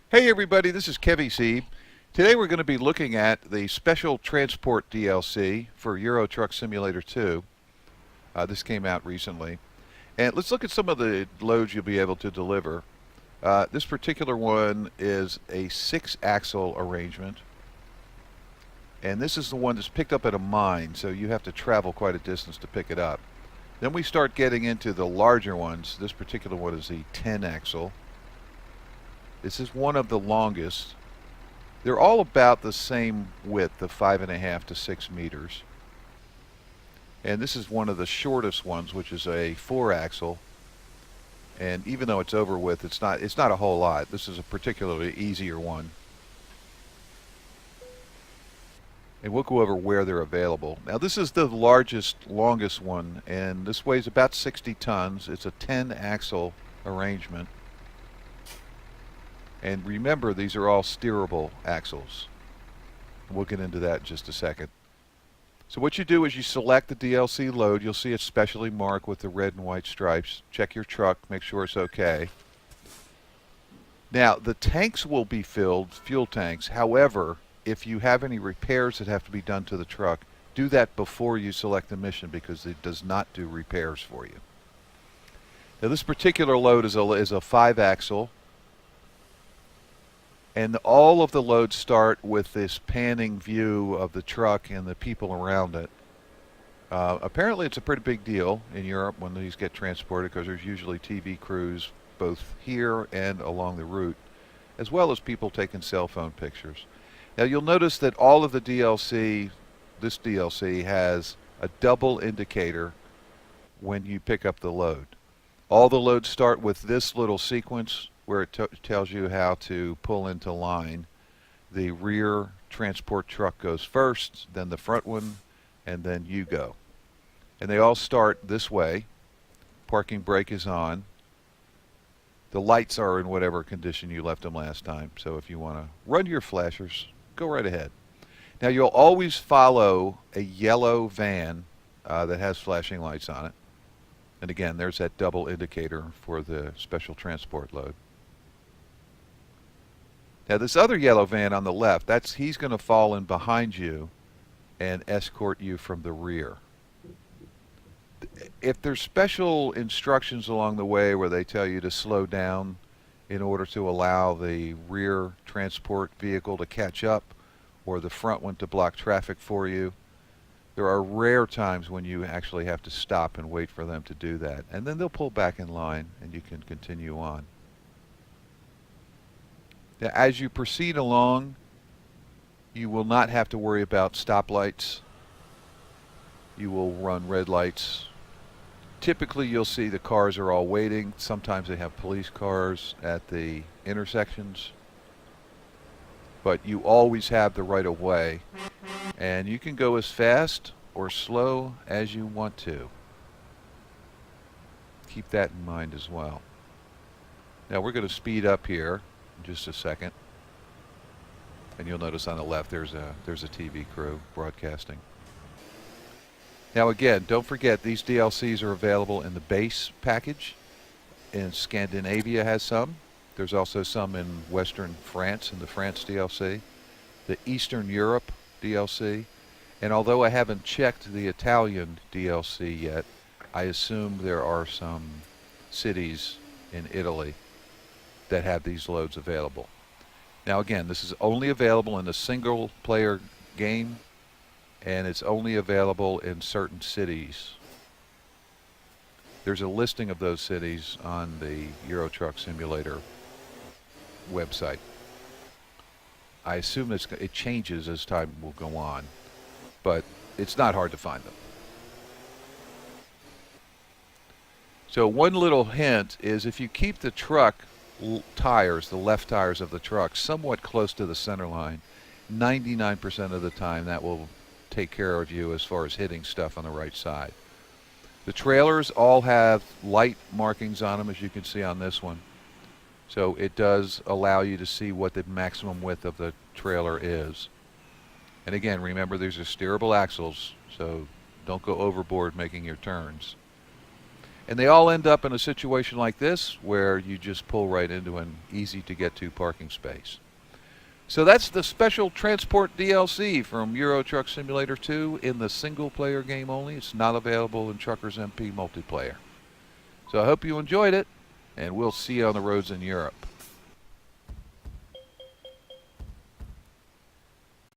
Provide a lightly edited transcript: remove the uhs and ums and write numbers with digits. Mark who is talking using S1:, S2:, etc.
S1: Hey everybody, this is Keviseeb. Today we're going to be looking at the Special Transport DLC for Euro Truck Simulator 2. This came out recently. And let's look at some of the loads you'll be able to deliver. This particular one is a 6-axle arrangement. And this is the one that's picked up at a mine, so you have to travel quite a distance to pick it up. Then we start getting into the larger ones. This particular one is the 10-axle. This is one of the longest. They're all about the same width of 5.5 to 6 meters. And this is one of the shortest ones, which is a 4-axle. And even though it's over width, it's not a whole lot. This is a particularly easier one. And we'll go over where they're available. Now this is the longest one, and this weighs about 60 tons. It's a 10-axle arrangement. And remember, these are all steerable axles. We'll get into that in just a second. So what you do is you select the DLC load. You'll see it specially marked with the red and white stripes. Check your truck, make sure it's okay. Now, the tanks will be filled, fuel tanks. However, if you have any repairs that have to be done to the truck, do that before you select the mission because it does not do repairs for you. Now, this particular load is a 5-axle. And all of the loads start with this panning view of the truck and the people around it. Apparently it's a pretty big deal in Europe when these get transported because there's usually TV crews both here and along the route, as well as people taking cell phone pictures. Now you'll notice that all of the DLC, this DLC has a double indicator when you pick up the load. All the loads start with this little sequence where it tells you how to pull into line. The rear transport truck goes first, then the front one, and then you go. And they all start this way. Parking brake is on. The lights are in whatever condition you left them last time. So if you want to run your flashers, go right ahead. Now you'll always follow a yellow van that has flashing lights on it. And again, there's that double indicator for the special transport load. Now this other yellow van on the left, he's going to fall in behind you and escort you from the rear. If there's special instructions along the way where they tell you to slow down in order to allow the rear transport vehicle to catch up or the front one to block traffic for you, there are rare times when you actually have to stop and wait for them to do that. And then they'll pull back in line and you can continue on. Now, as you proceed along, you will not have to worry about stoplights. You will run red lights. Typically, you'll see the cars are all waiting. Sometimes they have police cars at the intersections. But you always have the right of way. And you can go as fast or slow as you want to. Keep that in mind as well. Now, we're going to speed up here. Just a second, and you'll notice on the left there's a TV crew broadcasting. Now again, don't forget these DLCs are available in the base package. In Scandinavia has some. There's also some in Western France in the France DLC, the Eastern Europe DLC, and although I haven't checked the Italian DLC yet, I assume there are some cities in Italy that have these loads available. Now again, this is only available in a single player game and it's only available in certain cities. There's a listing of those cities on the Euro Truck Simulator website. I assume it changes as time will go on, but it's not hard to find them. So one little hint is if you keep the truck tires, the left tires of the truck, somewhat close to the center line, 99% of the time that will take care of you as far as hitting stuff on the right side. The trailers all have light markings on them, as you can see on this one. So it does allow you to see what the maximum width of the trailer is. And again, remember these are steerable axles, so don't go overboard making your turns. And they all end up in a situation like this where you just pull right into an easy to get to parking space. So that's the special transport DLC from Euro Truck Simulator 2 in the single player game only. It's not available in Truckers MP multiplayer. So I hope you enjoyed it, and we'll see you on the roads in Europe.